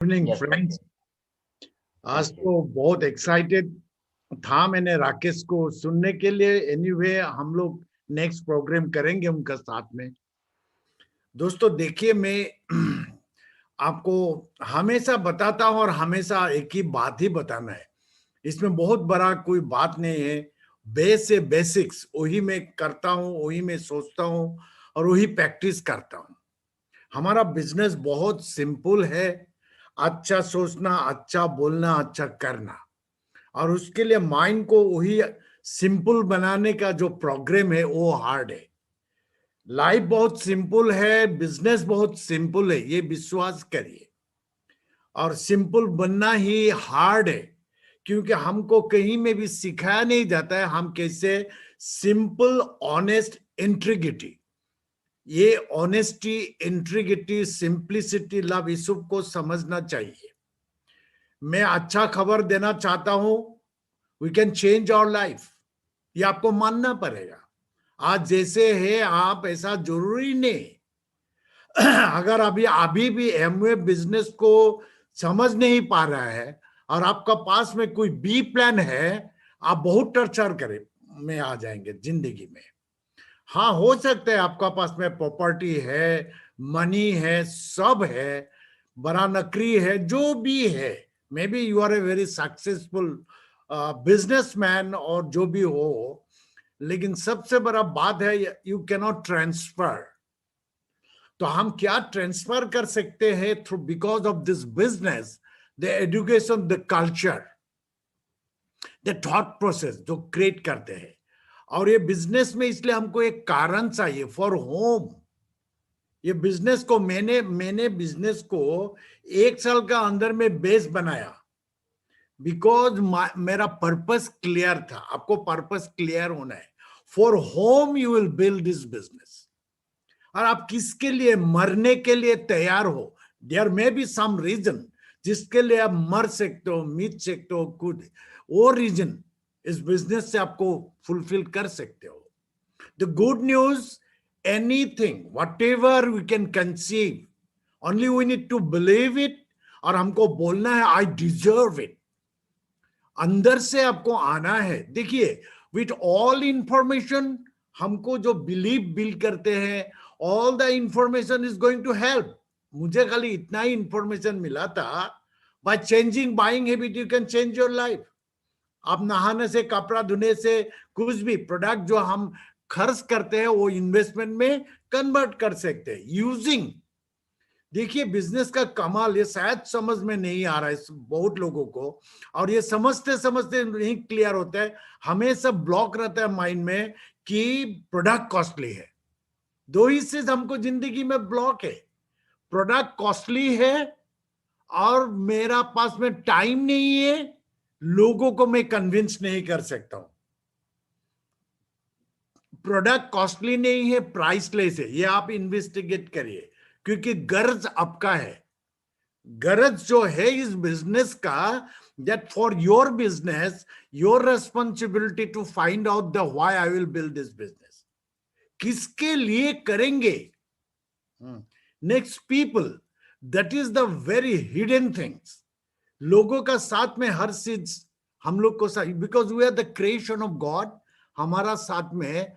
Evening Yes, friends. आज okay. तो बहुत एक्साइटेड था मैंने राकेश को सुनने के लिए। एनीवे हम लोग नेक्स्ट प्रोग्राम करेंगे उनका साथ में। दोस्तों देखिए, मैं आपको हमेशा बताता हूं और हमेशा एक ही बात ही बताना है। इसमें बहुत बड़ा कोई बात नहीं है। बेस से बेसिक्स वही मैं करता हूं, वही मैं सोचता हूं और वही प्रैक्टिस करता हूं। हमारा बिजनेस बहुत सिंपल है। अच्छा सोचना, अच्छा बोलना, अच्छा करना, और उसके लिए माइंड को वही सिंपल बनाने का जो प्रोग्राम है वो हार्ड है। लाइफ बहुत सिंपल है, बिजनेस बहुत सिंपल है, ये विश्वास करिए। और सिंपल बनना ही हार्ड है, क्योंकि हमको कहीं में भी सिखाया नहीं जाता है हम कैसे सिंपल, ऑनेस्ट, इंटीग्रिटी, ये ऑनेस्टी, इंटीग्रिटी, सिंप्लिसिटी, लव, इस सब को समझना चाहिए। मैं अच्छा खबर देना चाहता हूं, we can change our life, ये आपको मानना पड़ेगा। आज जैसे है आप ऐसा जरूरी नहीं। अगर अभी अभी भी एमवे बिजनेस को समझ नहीं पा रहा है और आपका पास में कोई बी प्लान है, आप बहुत टर्चर करें में आ जाएंगे जिंदगी में। हाँ, हो सकता है आपका पास में प्रॉपर्टी है, मनी है, सब है, बड़ा नौकरी है, जो भी है, maybe you are a very successful businessman और जो भी हो, लेकिन सबसे बड़ा बात है यू कैन नॉट ट्रांसफर। तो हम क्या ट्रांसफर कर सकते हैं through because of this business? The education, the culture, the thought process जो क्रिएट करते हैं। और ये बिजनेस में इसलिए हमको एक कारण चाहिए फॉर होम। ये बिजनेस को मैंने मैंने बिजनेस को 1 साल का अंदर में बेस बनाया, बिकॉज मेरा पर्पस क्लियर था। आपको पर्पस क्लियर होना है। For whom you will build this business. और आप किसके लिए मरने के लिए तैयार हो? There may be some reason जिसके लिए आप मर सकते हो, मिट सकते हो, खुद वो रीजन इस बिजनेस से आपको फुलफिल कर सकते हो। The good news, anything whatever we can conceive, only we need to believe it. और हमको बोलना है आई डिजर्व इट। अंदर से आपको आना है। देखिए, विथ ऑल इंफॉर्मेशन, हमको जो बिलीव बिल्ड करते हैं, all the information is going to help. मुझे खाली इतना ही इंफॉर्मेशन मिला था, by changing buying habit you can change your life. आप नहाने से, कपड़ा धोने से, कुछ भी प्रोडक्ट जो हम खर्च करते हैं वो इन्वेस्टमेंट में कन्वर्ट कर सकते हैं यूजिंग। देखिए, बिजनेस का कमाल ये शायद समझ में नहीं आ रहा है बहुत लोगों को, और ये समझते समझते नहीं क्लियर होता है। हमेशा ब्लॉक रहता है माइंड में कि प्रोडक्ट कॉस्टली है। दो ही चीज हमको जिंदगी में ब्लॉक है, प्रोडक्ट कॉस्टली है और मेरा पास में टाइम नहीं है, लोगों को मैं कन्विंस नहीं कर सकता हूं। प्रोडक्ट कॉस्टली नहीं है, प्राइसलेस है, ये आप इन्वेस्टिगेट करिए, क्योंकि गर्ज आपका है। गरज जो है इस बिजनेस का, that for your business, your responsibility to find out the why I will build this business, किसके लिए करेंगे। Next people, that is the very hidden things. लोगों का साथ में हर चीज हम लोग को, because we are the creation of God. हमारा साथ में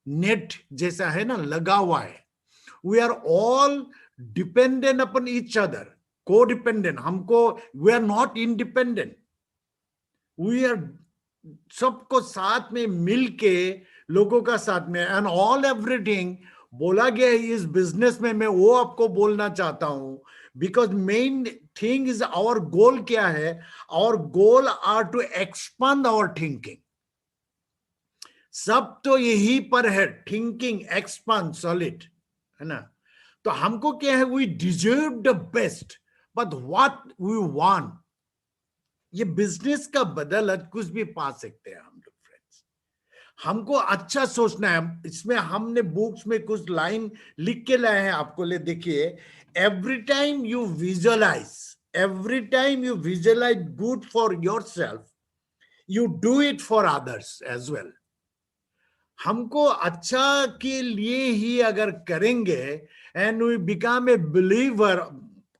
नेट जैसा है ना, लगा हुआ है। We are all dependent upon each other, को डिपेंडेंट। हमको, we are not independent, we are सबको साथ में मिलके, लोगों का साथ में, एंड ऑल एवरीथिंग बोला गया है इस बिजनेस में। मैं वो आपको बोलना चाहता हूं, because main thing is our goal क्या है? Our goal are to expand our thinking. सब तो यही पर है, थिंकिंग एक्सपांड सॉलिड, है ना? तो हमको क्या है? We deserve the best, but what we want, ये बिजनेस का बदौलत कुछ भी पा सकते हैं हम लोग फ्रेंड्स। हमको अच्छा सोचना है। इसमें हमने बुक्स में कुछ लाइन लिख के लाए हैं आपको ले, देखिए। Every time you visualise, every time you visualise good for yourself, you do it for others as well. हमको अच्छा के लिए ही अगर करेंगे, and we become a believer,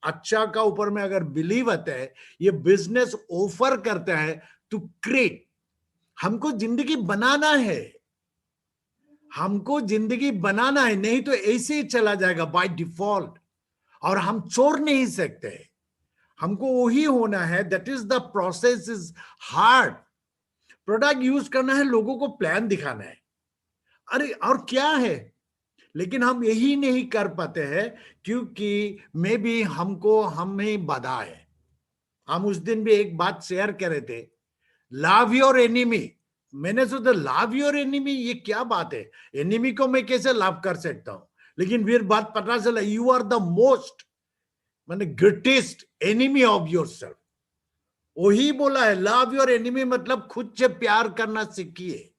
अच्छा का ऊपर में अगर बिलीव आता है, ये बिजनेस ऑफर करता है टू क्रिएट, हमको जिंदगी बनाना है, हमको जिंदगी बनाना है, नहीं तो ऐसे ही चला जाएगा बाय डिफॉल्ट, और हम छोड़ नहीं सकते, हमको वही होना है। That is the process is hard. Product use करना है, लोगों को प्लान दिखाना है, अरे और क्या है, लेकिन हम यही नहीं कर पाते हैं क्योंकि मे बी हमको हमें बाधा है। हम उस दिन भी एक बात शेयर कर रहे थे, लव योर एनिमी। मैंने सोचा लव योर एनिमी, ये क्या बात है, एनिमी को मैं कैसे लव कर सकता हूं, लेकिन फिर बात पता चला यू आर द मोस्ट माने greatest enemy of your self. वही बोला है, लव योर एनिमी मतलब खुद से प्यार करना सीखिए,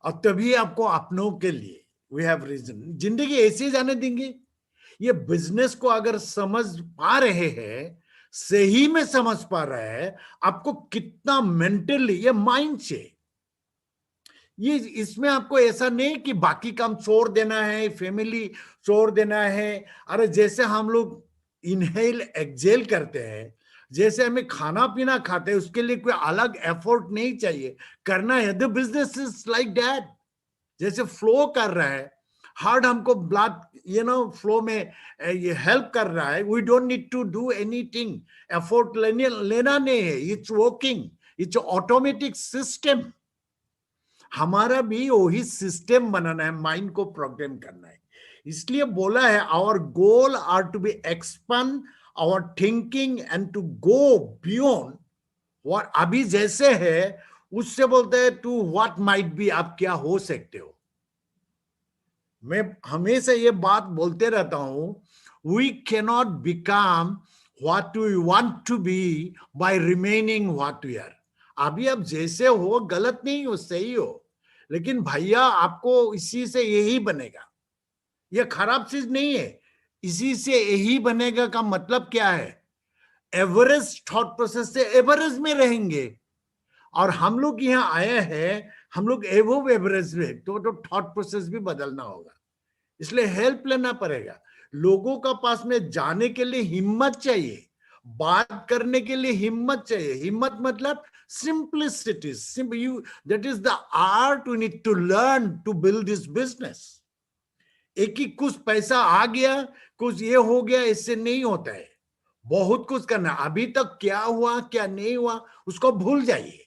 और तभी आपको अपनों के लिए वी हैव रीजन। जिंदगी ऐसे जाने देंगे। ये बिजनेस को अगर समझ पा रहे हैं, सही में समझ पा रहे हैं, आपको कितना मेंटली ये माइंड से, ये इसमें आपको ऐसा नहीं कि बाकी काम छोड़ देना है, फैमिली छोड़ देना है। अरे जैसे हम लोग इनहेल एक्सेल करते हैं, जैसे हमें खाना पीना खाते हैं, उसके लिए कोई अलग एफर्ट नहीं चाहिए, करना है। The business is like that, जैसे फ्लो कर रहा है, हार्ट हमको ब्लड फ्लो में ये हेल्प कर रहा है, we don't need to do anything, effort लेना नहीं है, it's working, it's automatic system. हमारा भी वही सिस्टम बनाना है, माइंड को प्रोग्राम करना है। इसलिए बोला है our goal are to be expand our thinking and to go beyond what अभी जैसे है उससे बोलते हैं टू व्हाट माइट बी, आप क्या हो सकते हो। मैं हमेशा ये बात बोलते रहता हूं, we cannot become what we want to be by remaining what we are. अभी आप जैसे हो गलत नहीं हो, सही हो, लेकिन भैया आपको इसी से यही बनेगा, ये खराब चीज नहीं है, इसी से यही बनेगा का मतलब क्या है, एवरेज थॉट प्रोसेस से एवरेज में रहेंगे। और हम लोग यहाँ आए हैं, हम लोग एवो एवरेज में, तो थॉट प्रोसेस भी बदलना होगा, इसलिए हेल्प लेना पड़ेगा। लोगों का पास में जाने के लिए हिम्मत चाहिए, बात करने के लिए हिम्मत चाहिए। हिम्मत मतलब simplicity, you that is the art we need to learn to build this business. एक ही कुछ पैसा आ गया, कुछ ये हो गया, इससे नहीं होता है, बहुत कुछ करना। अभी तक क्या हुआ क्या नहीं हुआ उसको भूल जाइए।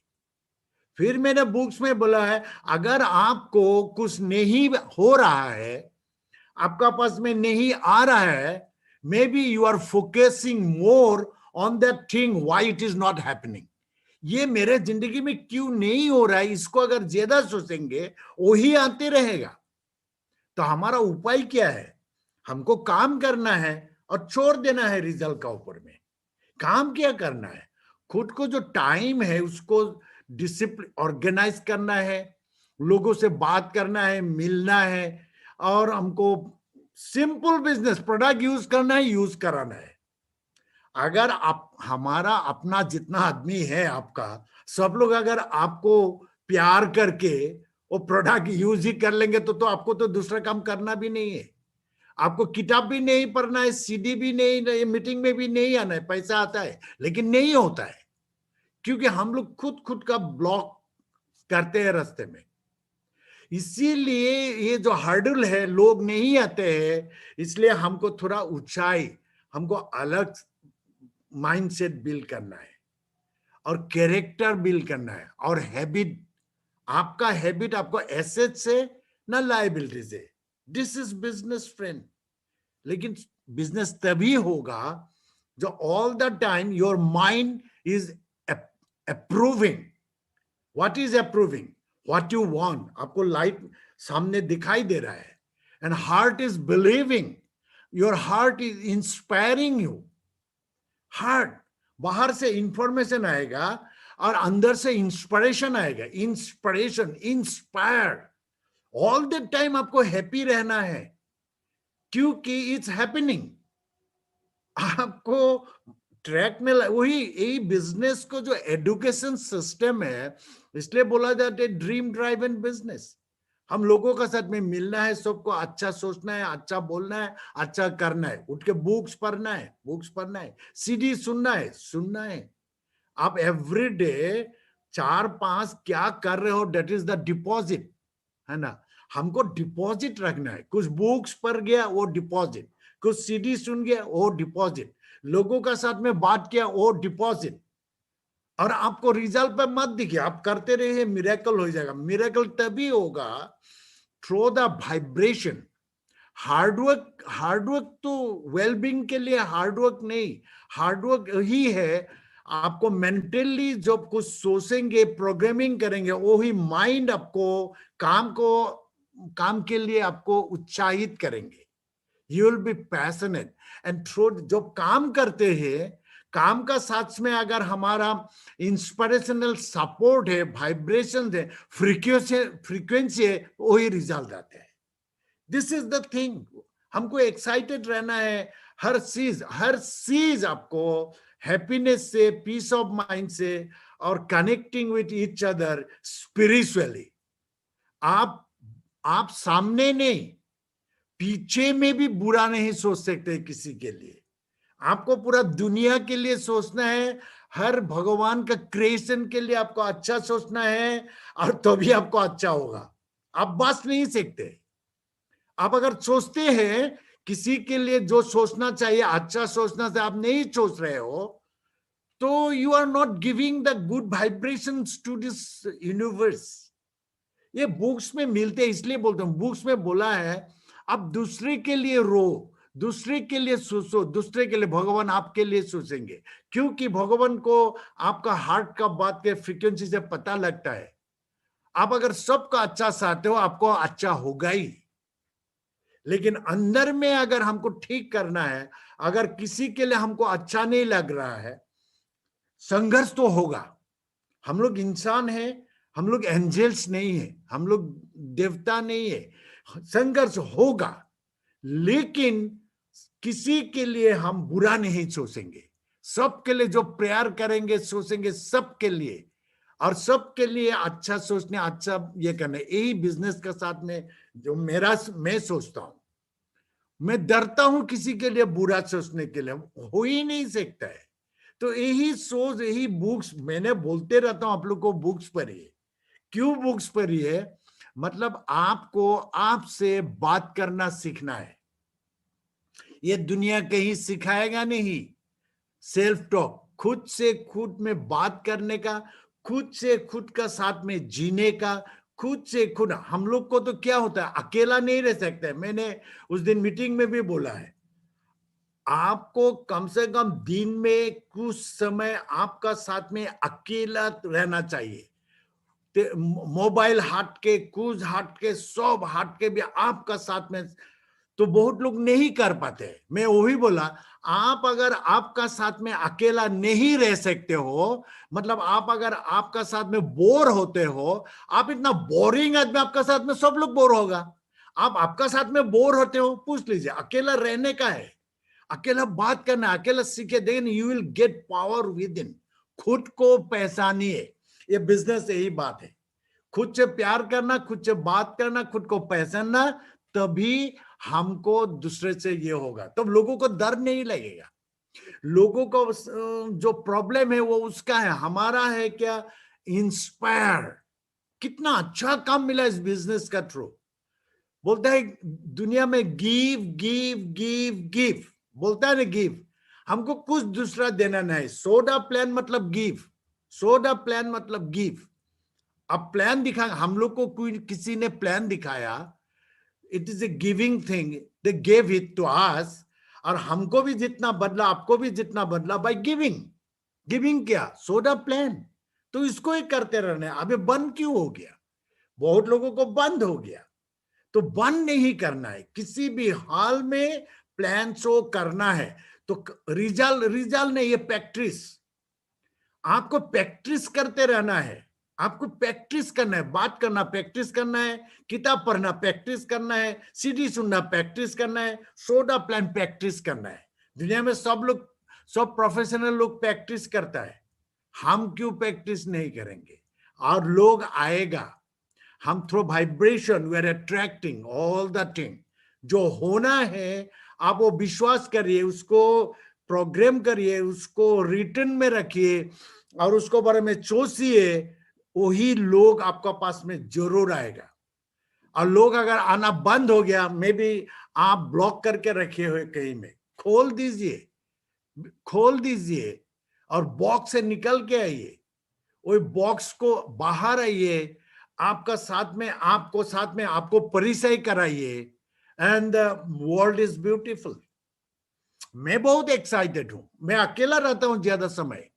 फिर मैंने बुक्स में बोला है, अगर आपको कुछ नहीं हो रहा है, आपका पास में नहीं आ रहा है, maybe you are focusing more on that thing why it is not happening. ये मेरे जिंदगी में क्यों नहीं हो रहा है, इसको अगर ज्यादा सोचेंगे वही आते रहेगा। तो हमारा उपाय क्या है, हमको काम करना है और छोड़ देना है रिजल्ट का ऊपर में। काम क्या करना है, खुद को जो टाइम है उसको डिसिप्लिन ऑर्गेनाइज करना है, लोगों से बात करना है, मिलना है, और हमको सिंपल बिजनेस प्रोडक्ट यूज करना है, यूज कराना है। अगर आप हमारा अपना जितना आदमी है आपका, सब लोग अगर आपको प्यार करके वो प्रोडक्ट यूज ही कर लेंगे तो आपको तो दूसरा काम करना भी नहीं है, आपको किताब भी नहीं पढ़ना है, सीडी भी नहीं, मीटिंग में भी नहीं आना है। पैसा आता है लेकिन नहीं होता है, क्योंकि हम लोग खुद खुद का ब्लॉक करते हैं रास्ते में। इसीलिए ये जो हर्डल है, लोग नहीं आते हैं, इसलिए हमको थोड़ा ऊंचाई, हमको अलग माइंडसेट बिल्ड करना है, और कैरेक्टर बिल्ड करना है, और हैबिट। आपका हैबिट आपको एसेट से ना लायबिलिटी से। This is business friend. लेकिन बिजनेस तभी होगा जो all the time your mind is approving. What is approving, what you want, आपको लाइट सामने दिखाई दे रहा है, and heart is believing, your heart is inspiring you. Heart, बाहर से इंफॉर्मेशन आएगा और अंदर से इंस्पिरेशन आएगा, inspiration, inspired. All the time आपको हैप्पी रहना है, क्योंकि इट्स हैपनिंग। आपको ट्रैक में वही यही बिजनेस को जो एजुकेशन सिस्टम है, इसलिए बोला जाता है ड्रीम ड्राइवन बिजनेस। हम लोगों का साथ में मिलना है, सबको अच्छा सोचना है, अच्छा बोलना है, अच्छा करना है, उठ के बुक्स पढ़ना है, सीडी सुनना है। आप एवरी डे 4-5 क्या कर रहे हो, डेट इज द डिपॉजिट, है ना। हमको डिपॉजिट रखना है, कुछ बुक्स पढ़ गया वो डिपॉजिट, कुछ सीडी सुन गया वो डिपॉजिट, लोगों का साथ में बात किया वो डिपॉजिट। और आपको रिजल्ट पे मत दिखिए, आप करते रहिए, मिरेकल हो जाएगा। मिरेकल तभी होगा थ्रू द वाइब्रेशन। हार्डवर्क तो वेलबींग के लिए हार्डवर्क नहीं, हार्डवर्क ही है आपको मेंटली जब कुछ सोचेंगे, प्रोग्रामिंग करेंगे, वो ही माइंड आपको काम के लिए आपको उत्साहित करेंगे। You will be passionate and through जब काम करते हैं, काम का साथ में अगर हमारा इंस्पिरेशनल सपोर्ट है, वाइब्रेशन है, फ्रीक्वेंसी है, वही रिजल्ट आते हैं। This is the thing. हमको एक्साइटेड रहना है, हर चीज आपको हैप्पीनेस से, पीस ऑफ माइंड से, और connecting with each other spiritually. आप आप सामने नहीं, पीछे में भी बुरा नहीं सोच सकते किसी के लिए। आपको पूरा दुनिया के लिए सोचना है, हर भगवान का क्रिएशन के लिए आपको अच्छा सोचना है, और तभी आपको अच्छा होगा। आप बस नहीं सकते। आप अगर सोचते हैं किसी के लिए जो सोचना चाहिए, अच्छा सोचना से आप नहीं सोच रहे हो, तो you are not giving the good vibration to this universe. ये बुक्स में मिलते हैं, इसलिए बोलता हूं, बुक्स में बोला है आप दूसरे के लिए रो, दूसरे के लिए सोचो, दूसरे के लिए, भगवान आपके लिए सोचेंगे। क्योंकि भगवान को आपका हार्ट का बात के फ्रीक्वेंसी से पता लगता है। आप अगर सबका अच्छा चाहते हो, आपको अच्छा होगा ही। लेकिन अंदर में अगर हमको ठीक करना है, अगर किसी के लिए हमको अच्छा नहीं लग रहा है, संघर्ष तो होगा। हम लोग इंसान हैं, हम लोग एंजल्स नहीं है, हम लोग देवता नहीं है। संघर्ष होगा, लेकिन किसी के लिए हम बुरा नहीं सोचेंगे। सबके लिए जो प्रेयर करेंगे, सोचेंगे सबके लिए, और सबके लिए अच्छा सोचने, अच्छा ये करने। यही बिजनेस के साथ में जो मैं सोचता हूं। मैं डरता हूं किसी के लिए बुरा सोचने के लिए, हो ही नहीं सकता है। तो यही सोच, यही बुक्स मैंने बोलते रहता हूं आप लोग को, बुक्स पढ़िए। क्यों बुक्स पढ़िए? मतलब आपको आपसे बात करना सीखना है। ये दुनिया कहीं सिखाएगा नहीं। सेल्फ टॉक, खुद से खुद में बात करने का, खुद से खुद का साथ में जीने का, खुद से खुद। हम लोग को तो क्या होता है, अकेला नहीं रह सकते। मैंने उस दिन मीटिंग में भी बोला है, आपको कम से कम दिन में कुछ समय आपका साथ में अकेला रहना चाहिए। मोबाइल हट के, कुछ हट के, सब हट के भी आपका साथ में। तो बहुत लोग नहीं कर पाते। मैं वही बोला, आप अगर आपका साथ में अकेला नहीं रह सकते हो, मतलब आप अगर आपका साथ में बोर होते हो, आप इतना बोरिंग आदमी, आपका साथ में सब लोग बोर होगा। आप आपका साथ में बोर होते हो, पूछ लीजिए, अकेला रहने का है, अकेला बात करना, अकेला सीखे, then you will get power within. खुद को पहचानिए। ये बिजनेस यही बात है, खुद से प्यार करना, खुद से बात करना, खुद को पहचानना, तभी हमको दूसरे से ये होगा। तब लोगों को डर नहीं लगेगा। लोगों को जो प्रॉब्लम है वो उसका है, हमारा है क्या? इंस्पायर। कितना अच्छा काम मिला इस बिजनेस का थ्रू। बोलता है दुनिया में गिव गिव गिव गिव, बोलता है ना गिव। हमको कुछ दूसरा देना नहीं। सोडा प्लान मतलब गिव, सोडा प्लान मतलब गिव। अब प्लान दिखा, हम लोग को कोई किसी ने प्लान दिखाया, it is a giving thing, they gave it to us. और हमको भी जितना बदला, आपको भी जितना बदला, बाय गिविंग। गिविंग क्या? Soda plan. तो इसको ही करते रहना है। अभी बंद क्यों हो गया? बहुत लोगों को बंद हो गया। तो बंद नहीं करना है किसी भी हाल में, प्लान शो करना है। तो रिजल्ट नहीं, ये प्रैक्टिस। आपको प्रैक्टिस करते रहना है। आपको प्रैक्टिस करना है, बात करना प्रैक्टिस करना है, किताब पढ़ना प्रैक्टिस करना है, सीडी सुनना प्रैक्टिस करना है, सोडा प्लान प्रैक्टिस करना है। दुनिया में सब लोग, सब प्रोफेशनल लोग प्रैक्टिस करता है। हम क्यों प्रैक्टिस नहीं करेंगे? और लोग आएगा, हम through vibration we are attracting all the thing जो होना है। आप वो विश्वास करिए, उसको प्रोग्राम करिए, उसको रिटर्न में रखिए और उसको बारे में सोचिए, वही लोग आपका पास में जरूर आएगा। और लोग अगर आना बंद हो गया, मे बी आप ब्लॉक करके रखे हुए कहीं में, खोल दीजिए, खोल दीजिए और बॉक्स से निकल के आइए, वो बॉक्स को बाहर आइए, आपका साथ में आपको परिचय कराइए, and the world is beautiful. मैं बहुत एक्साइटेड हूं, मैं अकेला रहता हूं ज्यादा समय,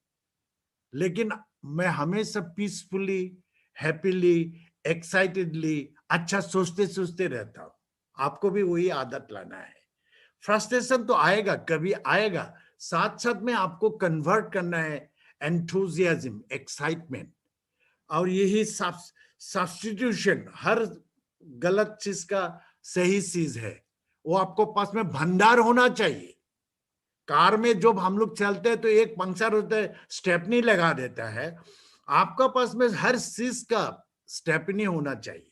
लेकिन मैं हमेशा पीसफुली, हैप्पीली, एक्साइटेडली, अच्छा सोचते सोचते रहता हूं। आपको भी वही आदत लाना है। फ्रस्ट्रेशन तो आएगा, कभी आएगा, साथ साथ में आपको कन्वर्ट करना है एंथुजियाज्म, एक्साइटमेंट। और यही सब्स्टिट्यूशन, हर गलत चीज का सही चीज है, वो आपको पास में भंडार होना चाहिए। कार में जब हम लोग चलते हैं तो एक पंक्चर होता है, स्टेपनी लगा देता है, आपका पास में हर चीज का स्टेपनी होना चाहिए।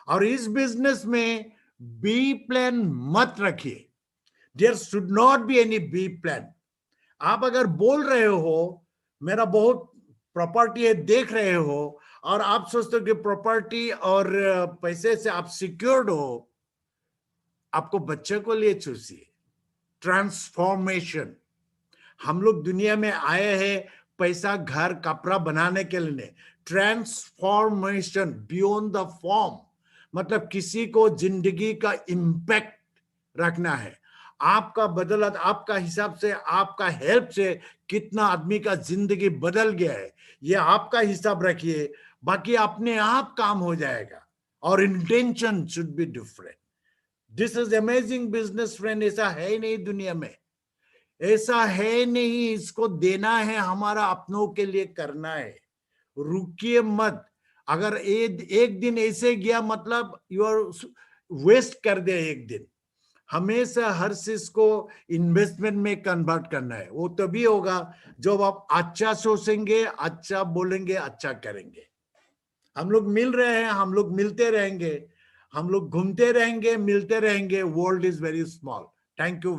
और इस बिजनेस में बी प्लान मत रखिए, there should not be any B plan. आप अगर बोल रहे हो मेरा बहुत प्रॉपर्टी है, देख रहे हो, और आप सोचते हो कि प्रॉपर्टी और पैसे से आप सिक्योर्ड हो, आपको बच्चे को लिए सोचिए। ट्रांसफॉर्मेशन, हम लोग दुनिया में आए हैं पैसा, घर, कपड़ा बनाने के लिए। ट्रांसफॉर्मेशन बियॉन्ड द फॉर्म, मतलब किसी को जिंदगी का इम्पैक्ट रखना है। आपका बदलत, आपका हिसाब से, आपका हेल्प से कितना आदमी का जिंदगी बदल गया है, ये आपका हिसाब रखिए, बाकी अपने आप काम हो जाएगा। और intention should be different. This is amazing business friend, ऐसा है ही नहीं दुनिया में, ऐसा है नहीं। इसको देना है, हमारा अपनों के लिए करना है। रुकिए मत। अगर एक दिन ऐसे गया, मतलब यू आर वेस्ट कर दिया एक दिन। हमेशा हर चीज को इन्वेस्टमेंट में कन्वर्ट करना है। वो तभी होगा जब आप अच्छा सोचेंगे, अच्छा बोलेंगे, अच्छा करेंगे। हम लोग मिल रहे हैं, हम लोग मिलते रहेंगे, हम लोग घूमते रहेंगे, मिलते रहेंगे। World is very small. Thank you.